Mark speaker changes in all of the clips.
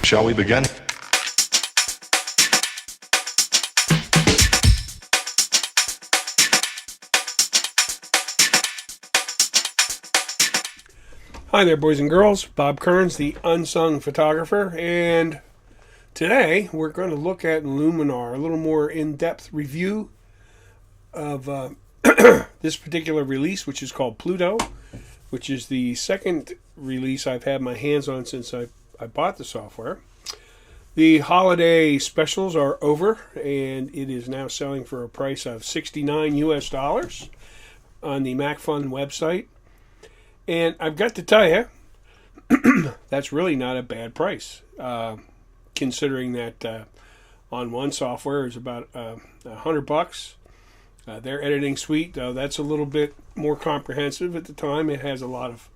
Speaker 1: Shall we begin?
Speaker 2: Hi there, boys and girls. Bob Kearns, the unsung photographer, and today we're going to look at Luminar, a little more in-depth review of this particular release, which is called Pluto, which is the second release I've had my hands on since I bought the software. The holiday specials are over, and it is now selling for a price of $69 US on the Macphun website. And I've got to tell you, that's really not a bad price, considering that on one software is about $100. Their editing suite, that's a little bit more comprehensive at the time. It has a lot of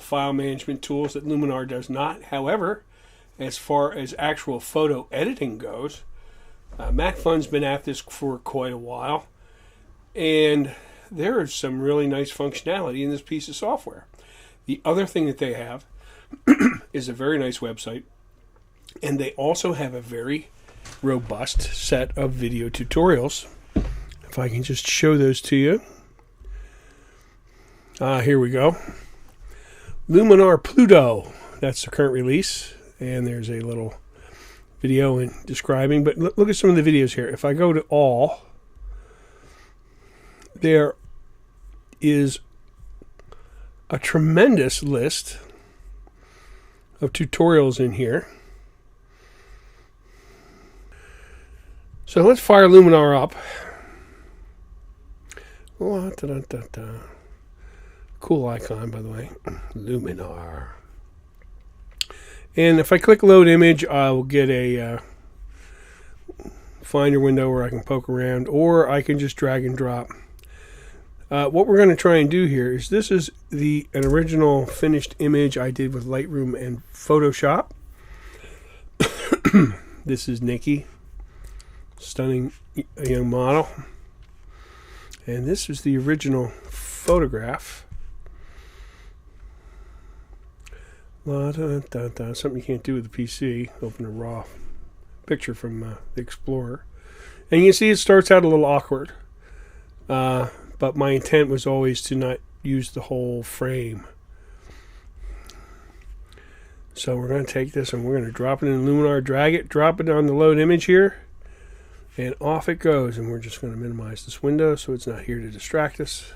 Speaker 2: file management tools that Luminar does not. However, as far as actual photo editing goes, Macphun's been at this for quite a while, and there is some really nice functionality in this piece of software. The other thing that they have is a very nice website, and they also have a very robust set of video tutorials. If I can just show those to you. Here we go. Luminar Pluto. That's the current release. And there's a little video in describing. But look at some of the videos here. If I go to all, there is a tremendous list of tutorials in here. So let's fire Luminar up. Cool icon, by the way. Luminar. And if I click load image, I will get a Finder window where I can poke around, or I can just drag and drop. What we're going to try and do here is, this is an original finished image I did with Lightroom and Photoshop. This is Nikki, stunning young model. And this is the original photograph. Something you can't do with the PC. Open a raw picture from the Explorer. And you can see it starts out a little awkward. But my intent was always to not use the whole frame. So we're going to take this and we're going to drop it in Luminar, drag it, drop it on the load image here. And off it goes, and we're just going to minimize this window so it's not here to distract us.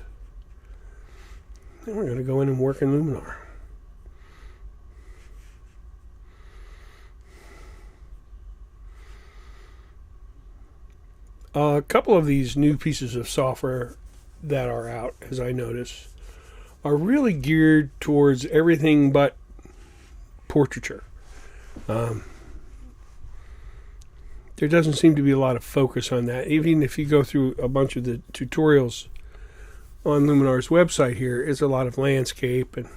Speaker 2: And we're going to go in and work in Luminar. A couple of these new pieces of software that are out, as I notice, are really geared towards everything but portraiture. There doesn't seem to be a lot of focus on that. Even if you go through a bunch of the tutorials on Luminar's website here, it's a lot of landscape and,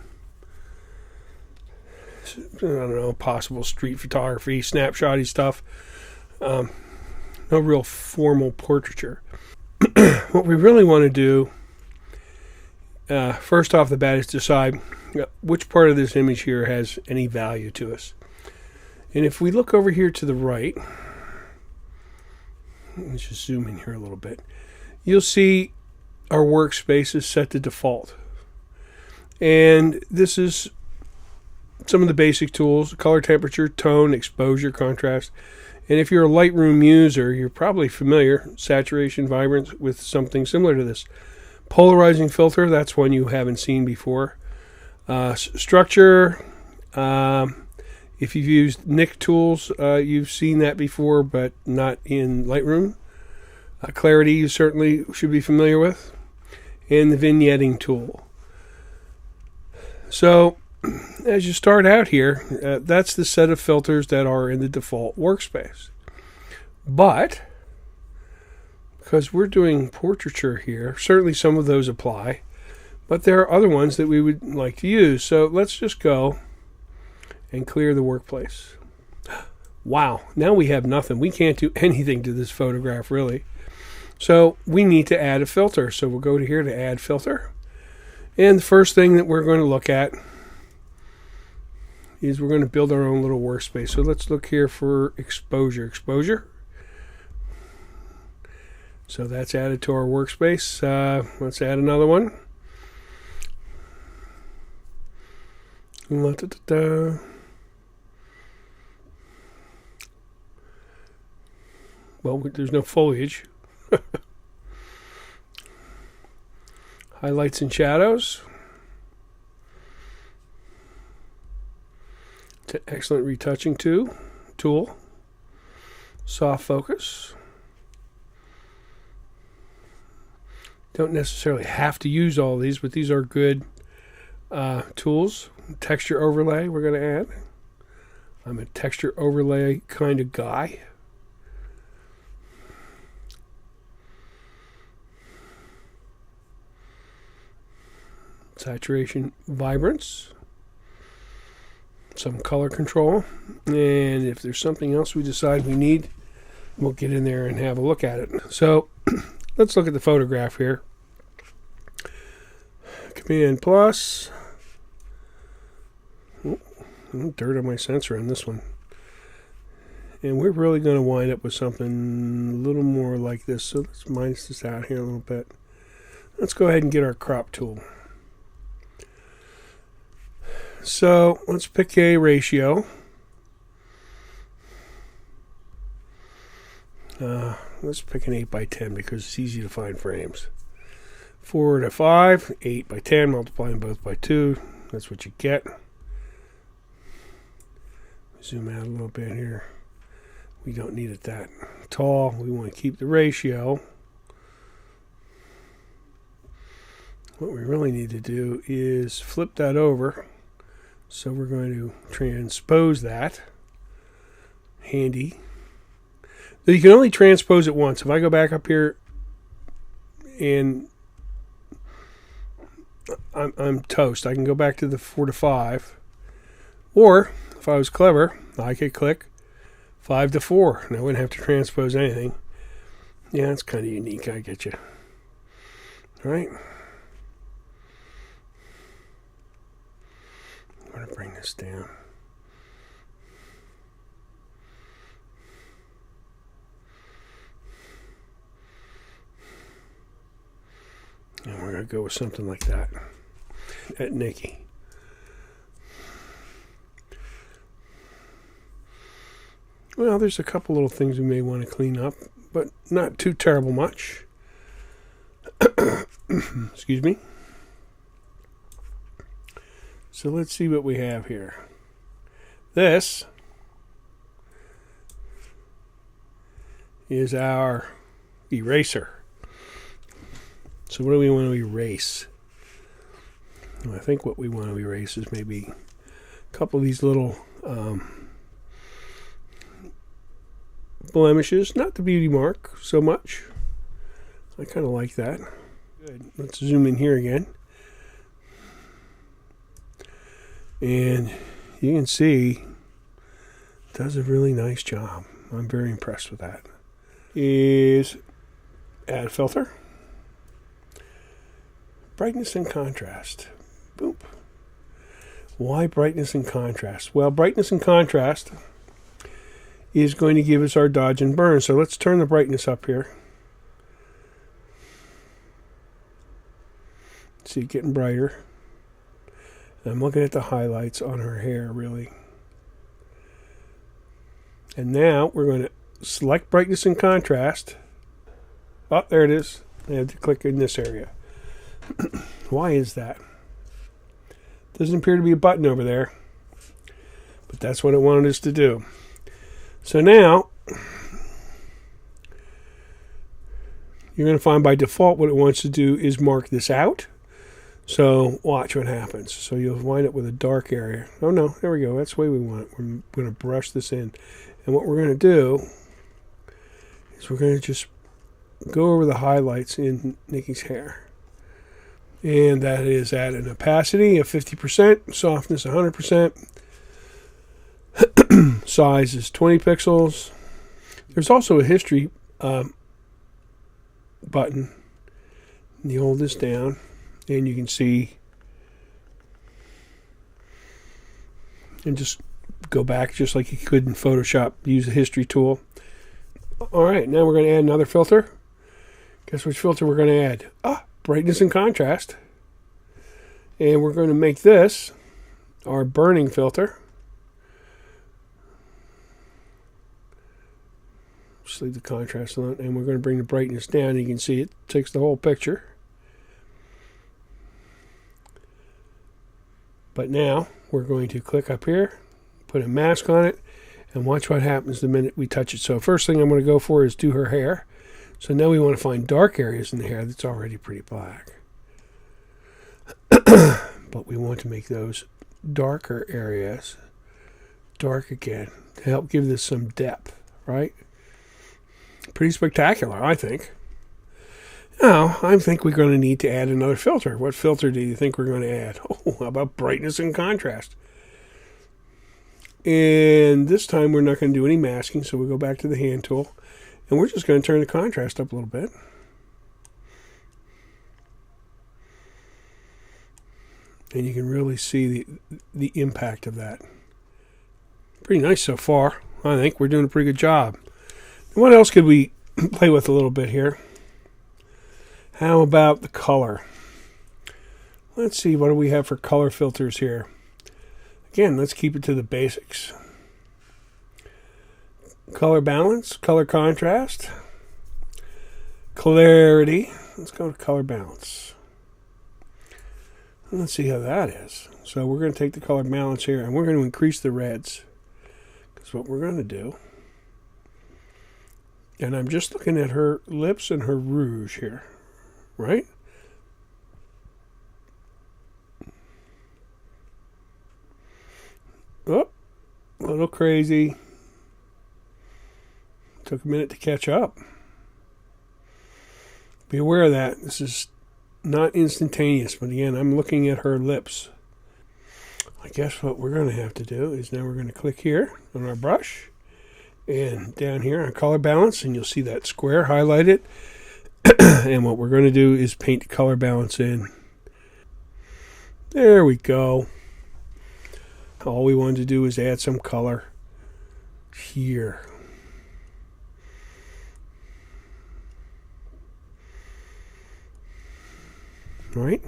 Speaker 2: I don't know, possible street photography, snapshotty stuff. No real formal portraiture. What we really want to do, first off the bat, is decide which part of this image here has any value to us. And if we look over here to the right, let's just zoom in here a little bit, you'll see our workspace is set to default. And this is some of the basic tools: color, temperature, tone, exposure, contrast. And if you're a Lightroom user, you're probably familiar, saturation, vibrance, with something similar to this. Polarizing filter, that's one you haven't seen before. Structure, if you've used Nik tools, you've seen that before, but not in Lightroom. Clarity, you certainly should be familiar with. And the vignetting tool. So, as you start out here, that's the set of filters that are in the default workspace. But, because we're doing portraiture here, certainly some of those apply. But there are other ones that we would like to use. So let's just go and clear the workplace. Wow, now we have nothing. We can't do anything to this photograph, really. So we need to add a filter. So we'll go to here to add filter. And the first thing that we're going to look at is we're going to build our own little workspace. So let's look here for exposure. So that's added to our workspace. Let's add another one. Well, there's no foliage. Highlights and shadows. It's an excellent retouching tool. Soft focus. Don't necessarily have to use all these, but these are good tools. Texture overlay we're going to add. I'm a texture overlay kind of guy. Saturation, vibrance, some color control, and if there's something else we decide we need, we'll get in there and have a look at it. So let's look at the photograph here. Command plus. Dirt on my sensor on this one. And we're really going to wind up with something a little more like this. So let's minus this out here a little bit. Let's go ahead and get our crop tool. So let's pick a ratio. Let's pick an 8x10 because it's easy to find frames. 4:5, 8x10, multiplying both by 2. That's what you get. Zoom out a little bit here. We don't need it that tall. We want to keep the ratio. What we really need to do is flip that over. So we're going to transpose that. Handy. But you can only transpose it once. If I go back up here and I'm toast. I can go back to the 4:5. Or, if I was clever, I could click 5:4. And I wouldn't have to transpose anything. Yeah, it's kind of unique. I get you. All right. I'm going to bring this down. And we're going to go with something like that at Nikki. Well, there's a couple little things we may want to clean up, but not too terrible much. Excuse me. So let's see what we have here. This is our eraser. So what do we want to erase? Well, I think what we want to erase is maybe a couple of these little blemishes. Not the beauty mark so much. I kind of like that. Good. Let's zoom in here again. And you can see it does a really nice job. I'm very impressed with that. Is add filter. Brightness and contrast. Boop. Why brightness and contrast? Well, brightness and contrast is going to give us our dodge and burn. So let's turn the brightness up here. See it getting brighter. I'm looking at the highlights on her hair, really. And now we're going to select brightness and contrast. Oh, there it is. I have to click in this area. Why is that? Doesn't appear to be a button over there. But that's what it wanted us to do. So now, you're going to find by default what it wants to do is mark this out. So watch what happens. So you'll wind up with a dark area. Oh no, there we go. That's the way we want it. We're going to brush this in. And what we're going to do is we're going to just go over the highlights in Nikki's hair. And that is at an opacity of 50%, softness 100%. Size is 20 pixels. There's also a history button. You hold this down and you can see and just go back just like you could in Photoshop. Use the history tool. All right, now we're going to add another filter. Guess which filter we're going to add? Brightness and contrast. And we're going to make this our burning filter. Just leave the contrast on, and we're going to bring the brightness down. You can see it takes the whole picture. But now we're going to click up here, put a mask on it, and watch what happens the minute we touch it. So first thing I'm going to go for is do her hair. So now we want to find dark areas in the hair that's already pretty black. But we want to make those darker areas dark again to help give this some depth, right? Pretty spectacular, I think. Now, I think we're going to need to add another filter. What filter do you think we're going to add? Oh, how about brightness and contrast? And this time we're not going to do any masking, so we'll go back to the hand tool. And we're just going to turn the contrast up a little bit. And you can really see the impact of that. Pretty nice so far. I think we're doing a pretty good job. What else could we play with a little bit here? How about the color? Let's see, what do we have for color filters here? Again, let's keep it to the basics. Color balance, color contrast, clarity. Let's go to color balance. Let's see how that is. So we're going to take the color balance here, and we're going to increase the reds. That's what we're going to do. And I'm just looking at her lips and her rouge here, right? Oh, a little crazy. Took a minute to catch up. Be aware of that. This is not instantaneous, but again, I'm looking at her lips. I guess what we're going to have to do is now we're going to click here on our brush. And down here on color balance, and you'll see that square highlighted. And what we're going to do is paint color balance in. There we go. All we wanted to do is add some color here. All right.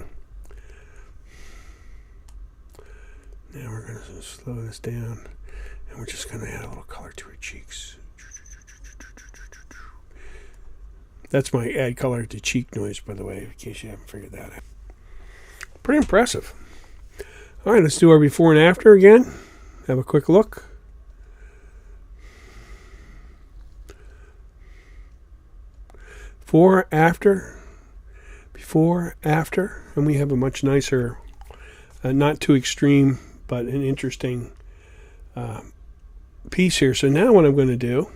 Speaker 2: Now we're going to slow this down. And we're just going to add a little color to her cheeks. That's my add color to cheek noise, by the way, in case you haven't figured that out. Pretty impressive. All right, let's do our before and after again. Have a quick look. Before, after, and we have a much nicer, not too extreme, but an interesting piece here. So now what I'm going to do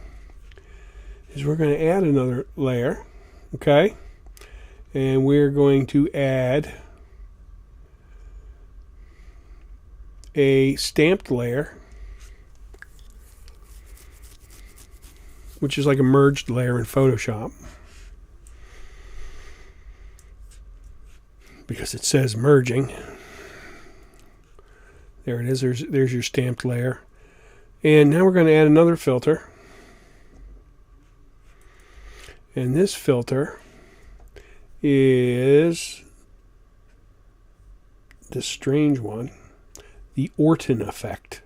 Speaker 2: is we're going to add another layer, okay? And we're going to add a stamped layer, which is like a merged layer in Photoshop, because it says merging. There it is. There's your stamped layer. And now we're going to add another filter. And this filter is this strange one, the Orton effect.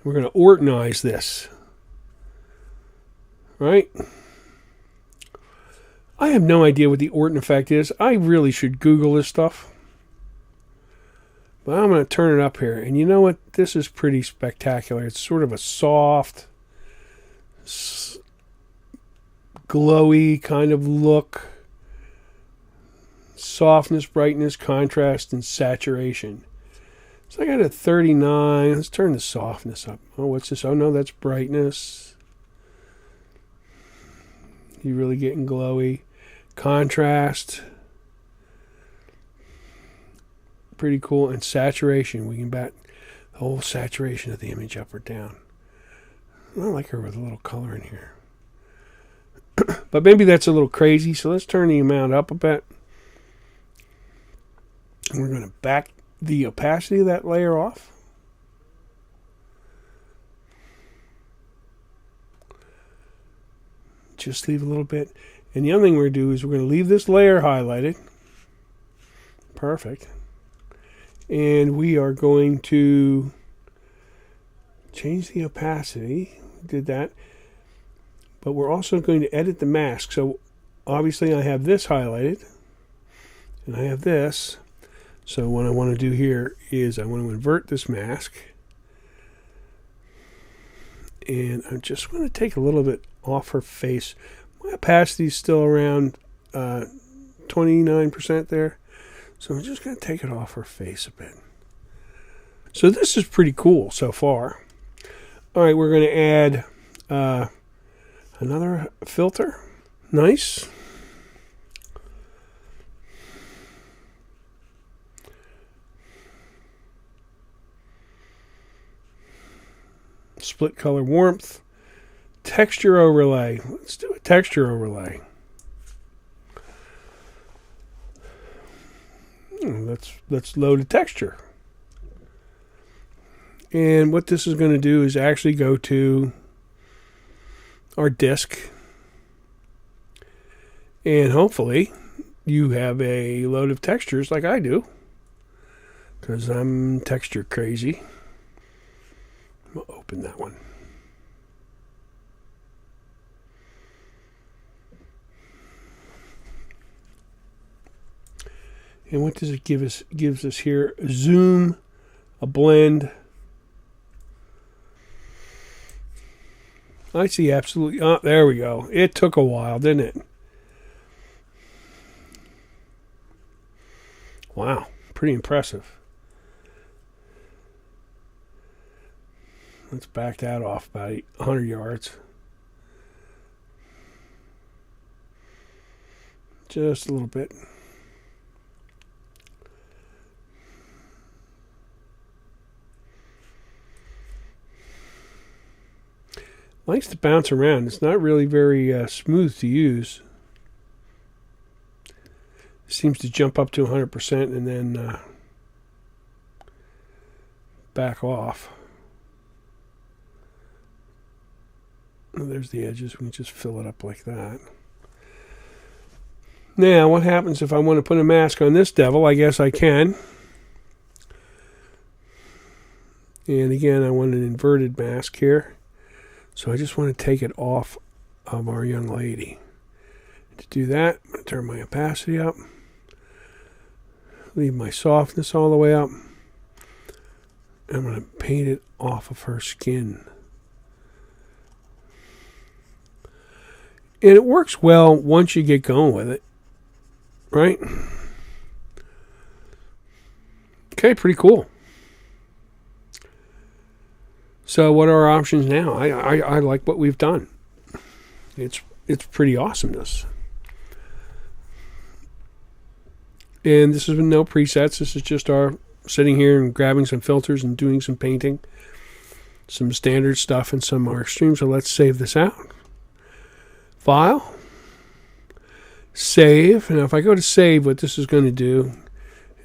Speaker 2: We're going to Ortonize this. Right? I have no idea what the Orton effect is. I really should Google this stuff. But I'm going to turn it up here. And you know what? This is pretty spectacular. It's sort of a soft, glowy kind of look. Softness, brightness, contrast, and saturation. So I got a 39. Let's turn the softness up. Oh, what's this? Oh, no, that's brightness. You're really getting glowy. Contrast. Pretty cool. And saturation. We can bat the whole saturation of the image up or down. I like her with a little color in here. But maybe that's a little crazy. So let's turn the amount up a bit. And we're going to back the opacity of that layer off. Just leave a little bit. And the other thing we're going to do is we're going to leave this layer highlighted. Perfect. And we are going to change the opacity. Did that. But we're also going to edit the mask. So obviously I have this highlighted. And I have this. So what I want to do here is I want to invert this mask. And I just want to take a little bit off her face. My opacity is still around 29% there. So I'm just going to take it off her face a bit. So this is pretty cool so far. All right, we're going to add another filter. Nice. Split color warmth. Texture overlay. Let's do a texture overlay. Let's load a texture. And what this is going to do is actually go to our disk. And hopefully you have a load of textures like I do, because I'm texture crazy. We'll open that one. And what does it give us? It gives us here a zoom, a blend. I see absolutely. Oh, there we go. It took a while, didn't it? Wow, pretty impressive. Let's back that off about 100 yards. Just a little bit. Likes to bounce around. It's not really very smooth to use. Seems to jump up to 100% and then back off. Oh, there's the edges. We can just fill it up like that. Now, what happens if I want to put a mask on this devil? I guess I can. And again, I want an inverted mask here. So I just want to take it off of our young lady. To do that, I'm going to turn my opacity up. Leave my softness all the way up. I'm going to paint it off of her skin. And it works well once you get going with it. Right? Okay, pretty cool. So what are our options now? I like what we've done. It's pretty awesomeness. And this has been no presets. This is just our sitting here and grabbing some filters and doing some painting. Some standard stuff and some more extreme. So let's save this out. File. Save. Now if I go to save, what this is going to do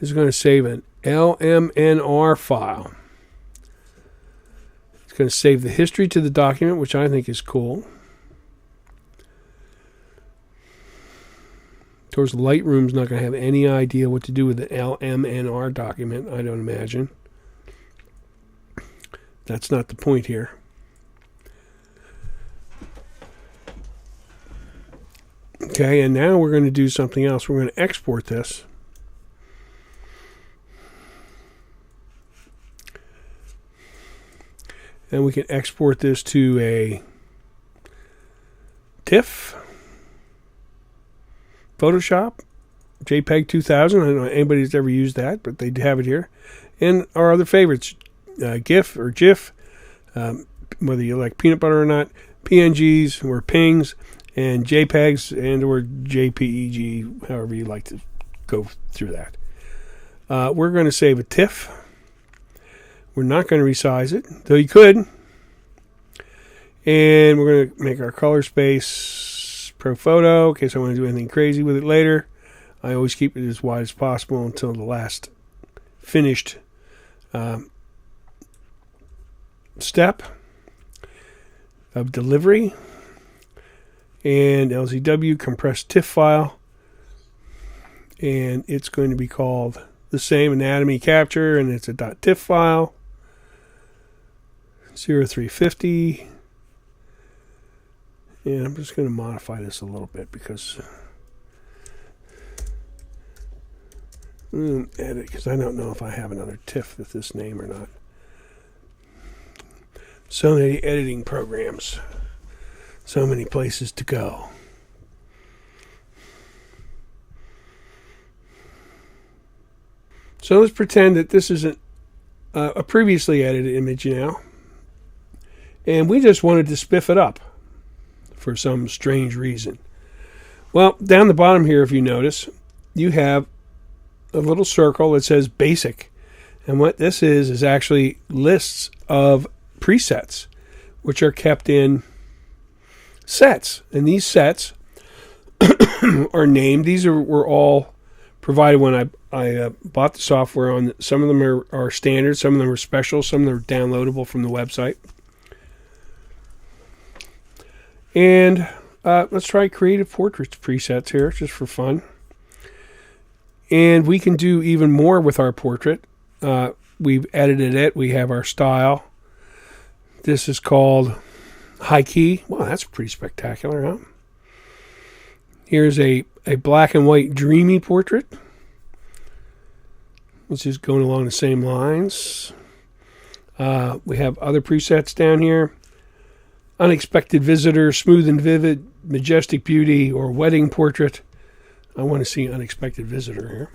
Speaker 2: is going to save an LMNR file. It's going to save the history to the document, which I think is cool. Of course, Lightroom's not going to have any idea what to do with the LMNR document, I don't imagine. That's not the point here. Okay, and now we're going to do something else. We're going to export this. And we can export this to a TIFF, Photoshop, JPEG 2000. I don't know anybody's ever used that, but they have it here. And our other favorites, GIF or GIF, whether you like peanut butter or not, PNGs or PNGs, and JPEGs and or JPEG, however you like to go through that. We're going to save a TIFF. We're not going to resize it, though you could. And we're going to make our color space Pro Photo in case I want to do anything crazy with it later. I always keep it as wide as possible until the last finished step of delivery, and LZW compressed TIFF file, and it's going to be called the same, anatomy capture, and it's a .tiff file, 0350, and I'm just going to modify this a little bit because edit, because I don't know if I have another TIFF with this name or not. So many editing programs, so many places to go. So let's pretend that this isn't a previously edited image now, and we just wanted to spiff it up for some strange reason. Well, down the bottom here, if you notice, you have a little circle that says basic, and what this is actually lists of presets which are kept in sets, and these sets are named. These were all provided when I bought the software. On some of them are standard, some of them are special, some of them are downloadable from the website. And let's try creative portraits presets here just for fun. And we can do even more with our portrait. We've edited it. We have our style. This is called high key. Wow, that's pretty spectacular, huh? Here's a black and white dreamy portrait, which is going along the same lines. We have other presets down here. Unexpected visitor, smooth and vivid, majestic beauty, or wedding portrait. I want to see unexpected visitor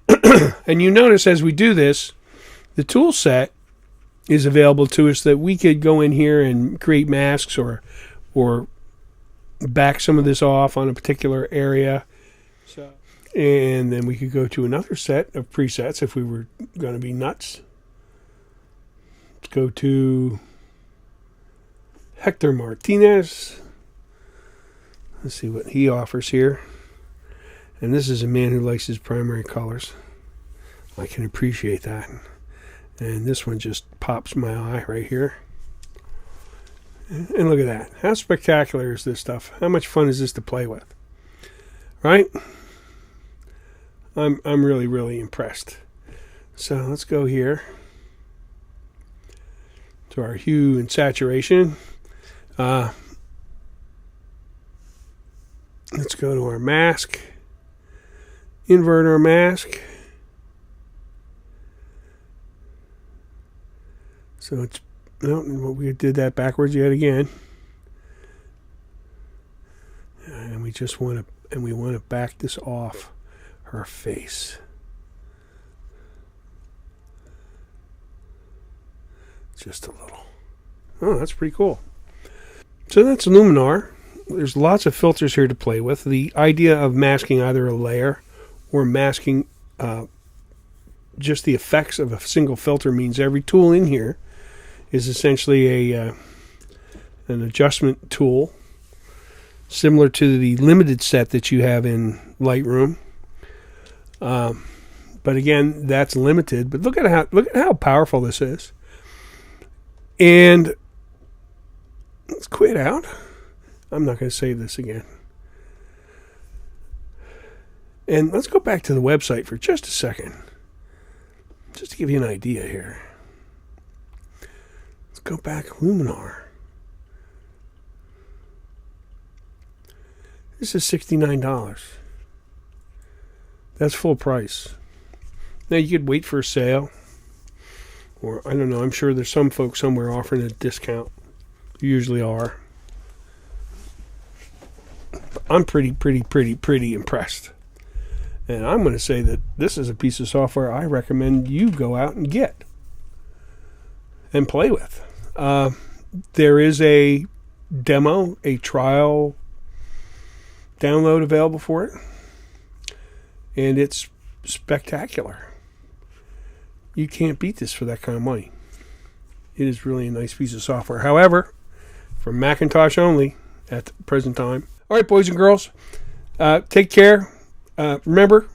Speaker 2: here. And you notice as we do this, the tool set is available to us that we could go in here and create masks or back some of this off on a particular area. And then we could go to another set of presets if we were going to be nuts. Let's go to Hector Martinez. Let's see what he offers here. And this is a man who likes his primary colors. I can appreciate that. And this one just pops my eye right here. And look at that. How spectacular is this stuff? How much fun is this to play with? Right? I'm really, really impressed. So let's go here to our hue and saturation. Let's go to our mask. Invert our mask. So it's, no, we did that backwards yet again. And we just want to back this off her face. Just a little. Oh, that's pretty cool. So that's Luminar. There's lots of filters here to play with. The idea of masking either a layer or masking just the effects of a single filter means every tool in here is essentially an adjustment tool, similar to the limited set that you have in Lightroom. But again, that's limited. But look at how powerful this is. And let's quit out. I'm not going to save this again. And let's go back to the website for just a second, just to give you an idea here. Let's go back Luminar. This is $69. That's full price. Now you could wait for a sale, or I don't know. I'm sure there's some folks somewhere offering a discount. You usually are. But I'm pretty impressed. And I'm going to say that this is a piece of software I recommend you go out and get and play with. There is a demo, a trial download available for it, and it's spectacular. You can't beat this for that kind of money. It is really a nice piece of software. However, for Macintosh only at the present time. All right, boys and girls, take care. Remember,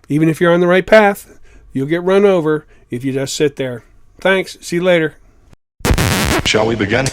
Speaker 2: even if you're on the right path, You'll get run over if you just sit there. Thanks. See you later.
Speaker 1: Shall we begin?